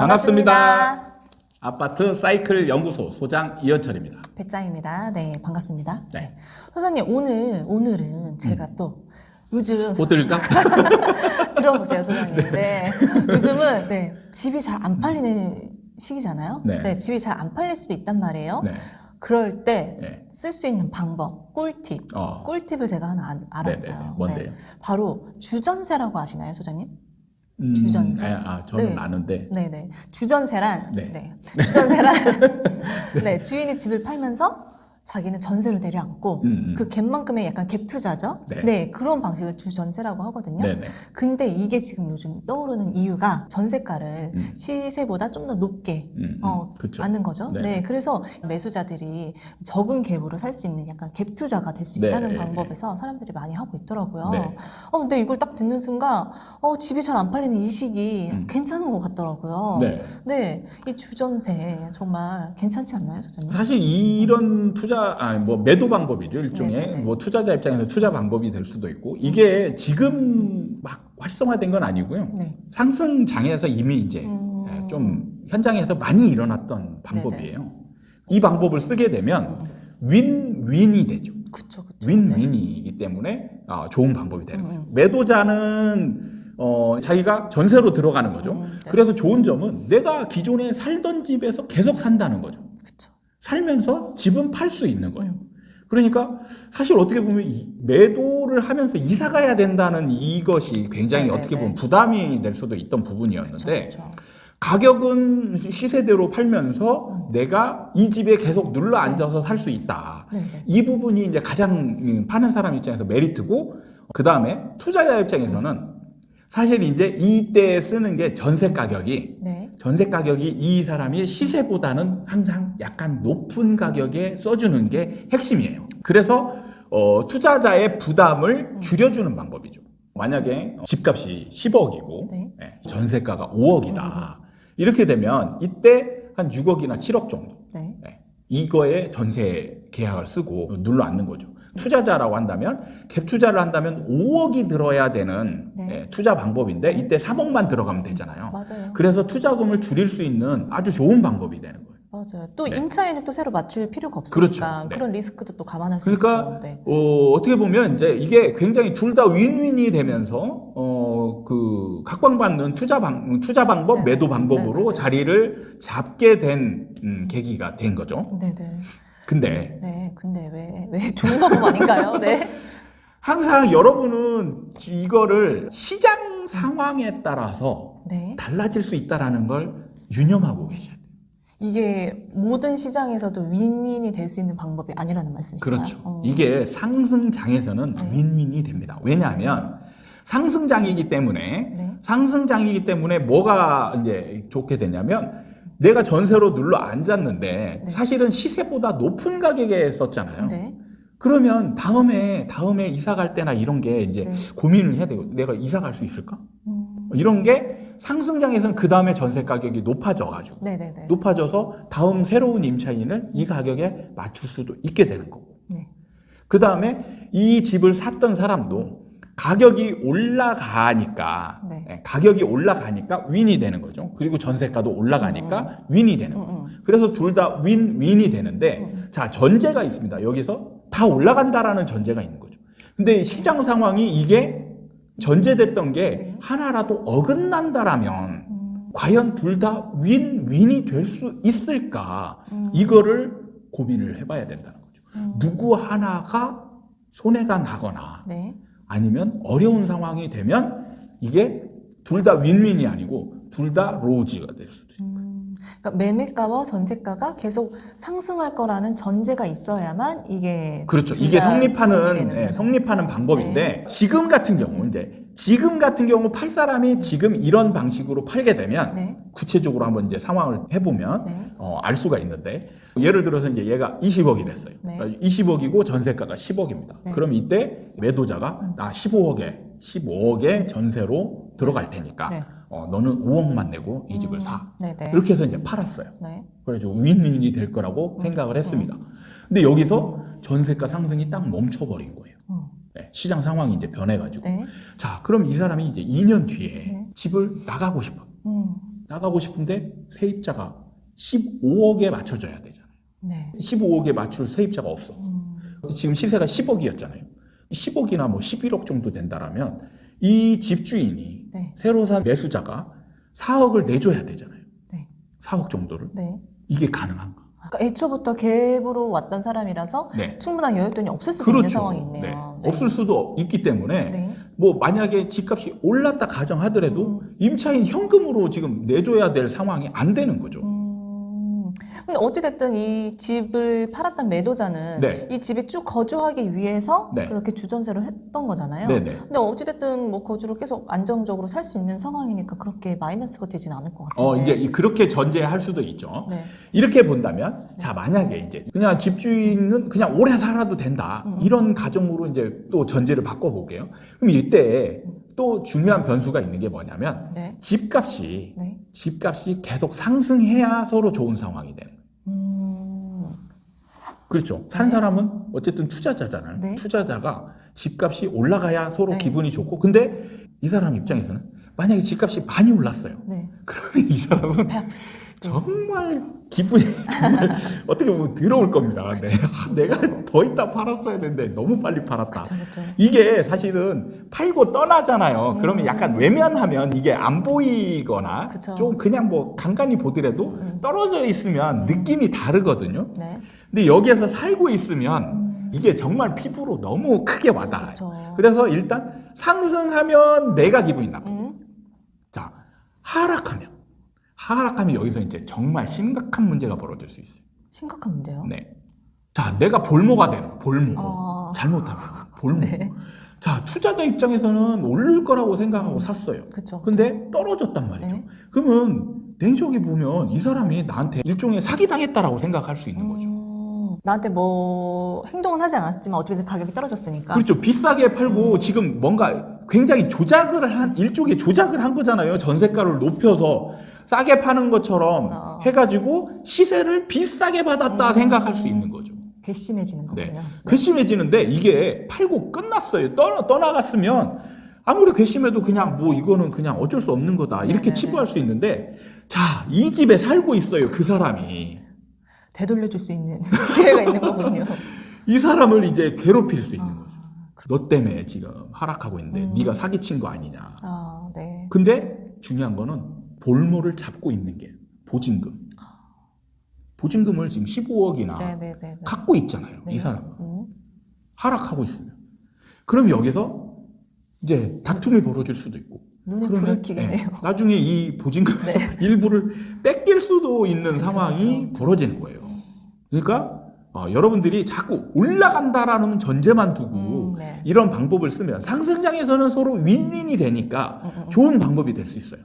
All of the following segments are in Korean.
반갑습니다. 아파트 사이클 연구소 소장 이현철입니다. 배짱입니다. 네, 반갑습니다. 네. 소장님, 오늘은 제가 또 요즘 호들갑? 들어보세요, 소장님. 네. 요즘은 집이 잘 안 팔리는 시기잖아요. 네. 집이 잘 안 팔릴 수도 있단 말이에요. 네. 그럴 때 네. 쓸 수 있는 방법, 꿀팁. 꿀팁을 제가 하나 알았어요. 네네. 뭔데요? 바로 주전세라고 아시나요, 소장님? 주전세. 저는 아는데. 네네. 주전세란, 네. 주전세란, 주인이 집을 팔면서 자기는 전세로 내려앉고, 그 갭만큼의 약간 갭 투자죠? 네. 그런 방식을 주전세라고 하거든요. 네네. 근데 이게 지금 요즘 떠오르는 이유가 전세가를 시세보다 좀 더 높게, 그쵸. 받는 거죠. 네. 그래서 매수자들이 적은 갭으로 살 수 있는 약간 갭 투자가 될 수 있다는 네. 방법에서 사람들이 많이 하고 있더라고요. 네. 근데 이걸 딱 듣는 순간, 집이 잘 안 팔리는 이 시기 괜찮은 것 같더라고요. 네. 이 주전세 정말 괜찮지 않나요, 소장님? 사실 이런 매도 방법이죠. 일종의 네네네. 투자자 입장에서 투자 방법이 될 수도 있고, 이게 지금 막 활성화된 건 아니고요. 네. 상승장에서 이미 이제 좀 현장에서 많이 일어났던 방법이에요. 이 방법을 쓰게 되면 윈윈이 되죠. 그쵸. 윈윈이기 때문에 좋은 방법이 되는 거죠. 매도자는 자기가 전세로 들어가는 거죠. 그래서 좋은 점은 내가 기존에 살던 집에서 계속 산다는 거죠. 그쵸. 살면서 집은 팔 수 있는 거예요. 그러니까 사실 어떻게 보면 매도를 하면서 이사 가야 된다는 이것이 굉장히 어떻게 보면 부담이 될 수도 있던 부분이었는데, 그쵸. 가격은 시세대로 팔면서 내가 이 집에 계속 눌러 앉아서 살 수 있다. 이 부분이 이제 가장 파는 사람 입장에서 메리트고, 그 다음에 투자자 입장에서는 사실 이제 이때 쓰는 게 전세 가격이 이 사람이 시세보다는 항상 약간 높은 가격에 써주는 게 핵심이에요. 그래서 투자자의 부담을 줄여주는 방법이죠. 만약에 집값이 10억이고 전세가가 5억이다. 이렇게 되면 이때 한 6억이나 7억 정도 이거에 전세 계약을 쓰고 눌러 앉는 거죠. 투자자라고 한다면 갭 투자를 한다면 5억이 들어야 되는 투자 방법인데 이때 3억만 들어가면 되잖아요. 맞아요. 그래서 투자금을 줄일 수 있는 아주 좋은 방법이 되는 거예요. 맞아요. 또 임차인을 또 새로 맞출 필요가 없으니까 그렇죠. 그런 리스크도 또 감안할 수 있죠. 어떻게 보면 이제 이게 굉장히 둘 다 윈윈이 되면서 각광받는 투자 방법, 매도 방법으로 자리를 잡게 된 계기가 된 거죠. 근데 왜 좋은 방법 아닌가요? 항상 여러분은 이거를 시장 상황에 따라서 달라질 수 있다라는 걸 유념하고 계셔야 돼요. 이게 모든 시장에서도 윈윈이 될 수 있는 방법이 아니라는 말씀이신가요? 그렇죠. 이게 상승장에서는 윈윈이 됩니다. 왜냐하면 상승장이기 때문에 뭐가 이제 좋게 되냐면, 내가 전세로 눌러 앉았는데 사실은 시세보다 높은 가격에 썼잖아요. 그러면 다음에 이사 갈 때나 이런 게 이제 고민을 해야 되고, 내가 이사 갈 수 있을까? 이런 게 상승장에서는 그 다음에 전세 가격이 높아져가지고 높아져서 다음 새로운 임차인을 이 가격에 맞출 수도 있게 되는 거고, 그 다음에 이 집을 샀던 사람도 가격이 올라가니까 윈이 되는 거죠. 그리고 전세가도 올라가니까 윈이 되는 거예요. 그래서 둘 다 윈이 되는데, 자, 전제가 있습니다. 여기서 다 올라간다라는 전제가 있는 거죠. 근데 시장 상황이 이게 전제됐던 게 하나라도 어긋난다라면 과연 둘 다 윈이 될 수 있을까? 이거를 고민을 해봐야 된다는 거죠. 누구 하나가 손해가 나거나 아니면 어려운 상황이 되면 이게 둘 다 윈윈이 아니고 둘 다 로즈가 될 수도 있고. 그러니까 매매가와 전세가가 계속 상승할 거라는 전제가 있어야만 이게 그렇죠. 이게 성립하는 방법인데, 지금 같은 경우 팔 사람이 지금 이런 방식으로 팔게 되면 구체적으로 한번 이제 상황을 해보면 알 수가 있는데, 예를 들어서 이제 얘가 20억이 됐어요. 20억이고 전세가가 10억입니다. 그럼 이때 매도자가 15억에 전세로 들어갈 테니까 너는 5억만 내고 이 집을 사. 이렇게 해서 이제 팔았어요. 그래가지고 윈윈이 될 거라고 생각을 했습니다. 근데 여기서 전세가 상승이 딱 멈춰버린 거예요. 시장 상황이 이제 변해가지고. 자, 그럼 이 사람이 이제 2년 뒤에 집을 나가고 싶어. 나가고 싶은데 세입자가 15억에 맞춰줘야 되잖아요. 네. 15억에 맞출 세입자가 없어. 지금 시세가 10억이었잖아요. 10억이나 뭐 11억 정도 된다라면 이 집주인이 네. 새로 산 매수자가 4억을 내줘야 되잖아요. 네. 4억 정도를. 네. 이게 가능한가? 그러니까 애초부터 갭으로 왔던 사람이라서 네. 충분한 여윳돈이 없을 수도 있는 상황이 있네요. 네. 네. 없을 수도 있기 때문에 네. 뭐 만약에 집값이 올랐다 가정하더라도 임차인 현금으로 지금 내줘야 될 상황이 안 되는 거죠. 근데 어찌됐든 이 집을 팔았던 매도자는 네. 이 집에 쭉 거주하기 위해서 네. 그렇게 주전세로 했던 거잖아요. 네네. 근데 어찌됐든 뭐 거주를 계속 안정적으로 살 수 있는 상황이니까 그렇게 마이너스가 되지는 않을 것 같은데. 이제 그렇게 전제할 수도 있죠. 네. 이렇게 본다면, 자, 만약에 이제 그냥 집주인은 그냥 오래 살아도 된다. 이런 가정으로 이제 또 전제를 바꿔볼게요. 그럼 이때 또 중요한 변수가 있는 게 뭐냐면, 네. 집값이 네. 계속 상승해야 서로 좋은 상황이 되는 거예요. 그렇죠. 산 사람은 어쨌든 투자자잖아요. 네. 투자자가 집값이 올라가야 서로 네. 기분이 좋고, 근데 이 사람 입장에서는 만약에 집값이 많이 올랐어요. 네. 그러면 이 사람은 배 아프지. 정말 기분이 정말 어떻게 보면 더러울 겁니다. 내가 더 있다 팔았어야 되는데 너무 빨리 팔았다. 그쵸. 이게 사실은 팔고 떠나잖아요. 그러면 약간 외면하면 이게 안 보이거나 그쵸. 좀 그냥 뭐 간간히 보더라도 떨어져 있으면 느낌이 다르거든요. 네. 근데 여기에서 살고 있으면 이게 정말 피부로 너무 크게 와닿아요. 그쵸. 그래서 일단 상승하면 내가 기분이 나빠. 자, 하락하면 여기서 이제 정말 심각한 문제가 벌어질 수 있어요. 심각한 문제요. 네. 자, 내가 볼모가 되는 거야. 볼모. 잘못하면 볼모. 네. 자, 투자자 입장에서는 오를 거라고 생각하고 샀어요. 그쵸. 근데 떨어졌단 말이죠. 네. 그러면 냉정히 보면 이 사람이 나한테 일종의 사기당했다라고 생각할 수 있는 거죠. 나한테 뭐 행동은 하지 않았지만 어차피 가격이 떨어졌으니까. 그렇죠. 비싸게 팔고 지금 뭔가 굉장히 일종의 조작을 한 거잖아요. 전세가를 높여서 싸게 파는 것처럼 해가지고 시세를 비싸게 받았다 생각할 수 있는 거죠. 괘씸해지는 거군요. 네. 괘씸해지는데 이게 팔고 끝났어요. 떠나갔으면 아무리 괘씸해도 그냥 뭐 이거는 그냥 어쩔 수 없는 거다. 이렇게 네네네. 치부할 수 있는데 자, 이 집에 살고 있어요. 그 사람이. 되돌려줄 수 있는 기회가 있는 거군요. 이 사람을 이제 괴롭힐 수 있는 거죠. 너 때문에 지금 하락하고 있는데 네가 사기친 거 아니냐. 네. 근데 중요한 거는 볼모를 잡고 있는 게 보증금. 보증금을 지금 15억이나 네네네. 갖고 있잖아요. 네. 이 사람은. 하락하고 있으면. 그럼 여기서 이제 다툼이 벌어질 수도 있고. 눈에 그러면, 불을 켜겠네요. 나중에 이 보증금에서 일부를 뺏길 수도 있는 상황이 벌어지는 거예요. 그러니까 여러분들이 자꾸 올라간다라는 전제만 두고 네. 이런 방법을 쓰면 상승장에서는 서로 윈윈이 되니까 좋은 방법이 될 수 있어요.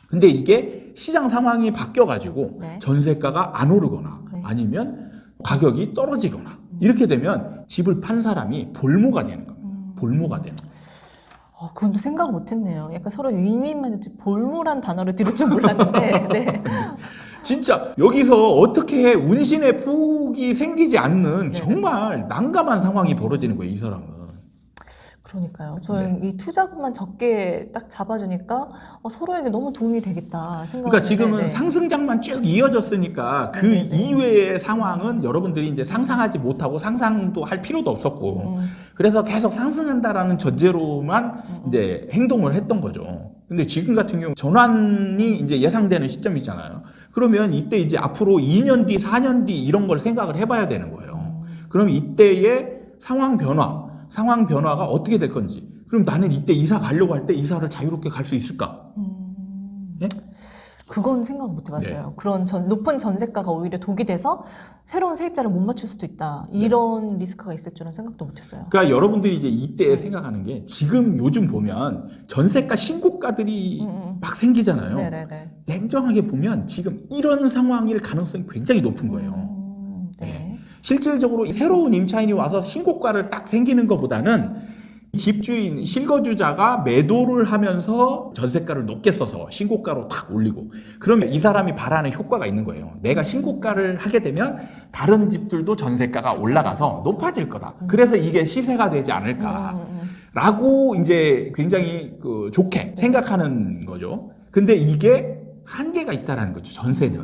근데 이게 시장 상황이 바뀌어가지고 네. 전세가가 안 오르거나 네. 아니면 가격이 떨어지거나 이렇게 되면 집을 판 사람이 볼모가 되는 겁니다. 볼모가 되는 거예요. 그건 또 생각을 못했네요. 약간 서로 윈윈만 했지 볼모란 단어를 들을 줄 몰랐는데. 네. 진짜 여기서 어떻게 운신의 폭이 생기지 않는 정말 난감한 상황이 벌어지는 거예요, 이 사람은. 그러니까요. 저는 이 투자금만 적게 딱 잡아주니까 서로에게 너무 도움이 되겠다 생각했는데. 그러니까 지금은 네. 상승장만 쭉 이어졌으니까 그 이외의 상황은 여러분들이 이제 상상하지 못하고 상상도 할 필요도 없었고 그래서 계속 상승한다라는 전제로만 이제 행동을 했던 거죠. 근데 지금 같은 경우 전환이 이제 예상되는 시점이잖아요. 그러면 이때 이제 앞으로 2년 뒤, 4년 뒤 이런 걸 생각을 해봐야 되는 거예요. 그럼 이때의 상황 변화가 어떻게 될 건지. 그럼 나는 이때 이사 가려고 할 때 이사를 자유롭게 갈 수 있을까? 예? 그건 생각 못 해봤어요. 네. 그런 높은 전세가가 오히려 독이 돼서 새로운 세입자를 못 맞출 수도 있다. 이런 리스크가 있을 줄은 생각도 못 했어요. 그러니까 여러분들이 이제 이때 생각하는 게 지금 요즘 보면 전세가 신고가들이 막 생기잖아요. 네네네. 냉정하게 보면 지금 이런 상황일 가능성이 굉장히 높은 거예요. 네. 실질적으로 새로운 임차인이 와서 신고가를 딱 생기는 것보다는 집주인, 실거주자가 매도를 하면서 전세가를 높게 써서 신고가로 탁 올리고 그러면 이 사람이 바라는 효과가 있는 거예요. 내가 신고가를 하게 되면 다른 집들도 전세가가 올라가서 높아질 거다. 그래서 이게 시세가 되지 않을까 라고 이제 굉장히 좋게 생각하는 거죠. 근데 이게 한계가 있다라는 거죠. 전세는.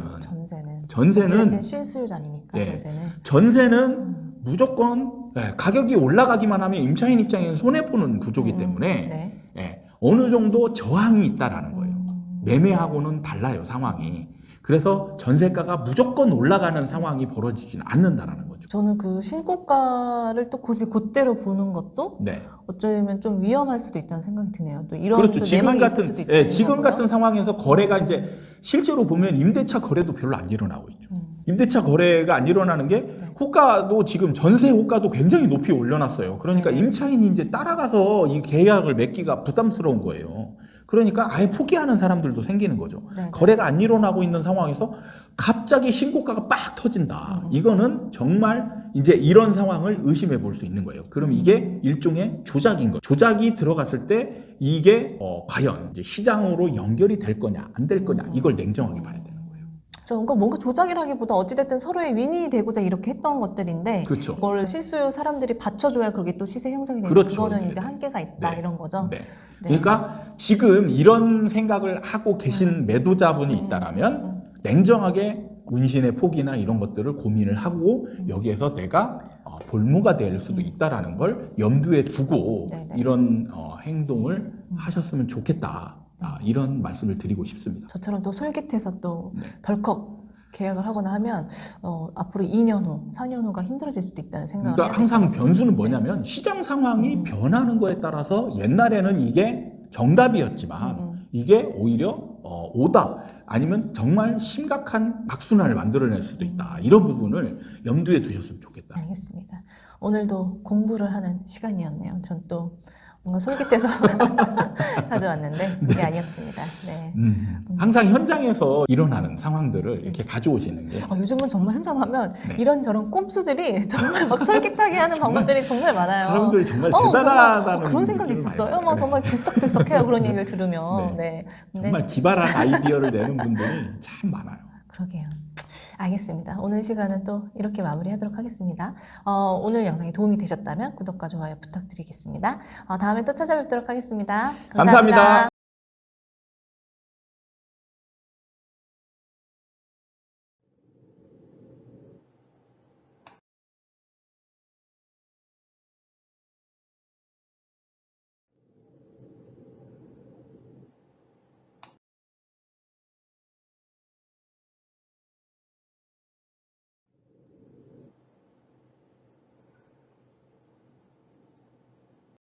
전세는 어쨌든 실수요자이니까. 예. 전세는 무조건 가격이 올라가기만 하면 임차인 입장에서 손해보는 구조이기 때문에 예, 어느 정도 저항이 있다라는 거예요. 매매하고는 달라요, 상황이. 그래서 전세가가 무조건 올라가는 상황이 벌어지지는 않는다라는 거죠. 저는 그 신고가를 또 그대로 보는 것도 네. 어쩌면 좀 위험할 수도 있다는 생각이 드네요. 또 이런 그렇죠. 또 지금 내막이 있을 같은 수도 있다는 지금 거고요. 같은 상황에서 거래가 이제 실제로 보면 임대차 거래도 별로 안 일어나고 있죠. 임대차 거래가 안 일어나는 게 호가도 지금 전세 호가도 굉장히 높이 올려놨어요. 그러니까 임차인이 이제 따라가서 이 계약을 맺기가 부담스러운 거예요. 그러니까 아예 포기하는 사람들도 생기는 거죠. 거래가 안 일어나고 있는 상황에서 갑자기 신고가가 빡 터진다. 이거는 정말 이제 이런 상황을 의심해 볼 수 있는 거예요. 그럼 이게 일종의 조작인 거죠. 조작이 들어갔을 때 이게 과연 이제 시장으로 연결이 될 거냐 안 될 거냐 이걸 냉정하게 봐야 되는 거예요. 그러니까 뭔가 조작이라기보다 어찌됐든 서로의 윈이 되고자 이렇게 했던 것들인데 그렇죠. 그걸 실수요 사람들이 받쳐줘야 그게 또 시세 형성이 되는 그렇죠. 그거는 네. 이제 한계가 있다 이런 거죠. 네. 그러니까 지금 이런 생각을 하고 계신 매도자분이 있다라면 냉정하게 운신의 폭이나 이런 것들을 고민을 하고 여기에서 내가 볼모가 될 수도 있다라는 걸 염두에 두고 이런 행동을 하셨으면 좋겠다. 이런 말씀을 드리고 싶습니다. 저처럼 또 솔깃해서 또 덜컥 계약을 하거나 하면 앞으로 2년 후, 4년 후가 힘들어질 수도 있다는 생각을 그러니까 항상 변수는 뭐냐면 시장 상황이 변하는 거에 따라서 옛날에는 이게 정답이었지만 이게 오히려 오답 아니면 정말 심각한 악순환을 만들어낼 수도 있다. 이런 부분을 염두에 두셨으면 좋겠다. 알겠습니다. 오늘도 공부를 하는 시간이었네요. 전 또 뭔가 솔깃해서 가져왔는데 그게 아니었습니다. 네. 항상 현장에서 일어나는 상황들을 이렇게 가져오시는 게 요즘은 정말 현장 가면 이런저런 꼼수들이 정말 막 솔깃하게 하는 방법들이 정말 많아요. 사람들이 정말 대단하다는 그런 생각이 있었어요. 막 정말 들썩들썩해요. 그런 얘기를 들으면. 네. 정말 기발한 아이디어를 내는 분들이 참 많아요. 그러게요. 알겠습니다. 오늘 시간은 또 이렇게 마무리하도록 하겠습니다. 오늘 영상이 도움이 되셨다면 구독과 좋아요 부탁드리겠습니다. 다음에 또 찾아뵙도록 하겠습니다. 감사합니다.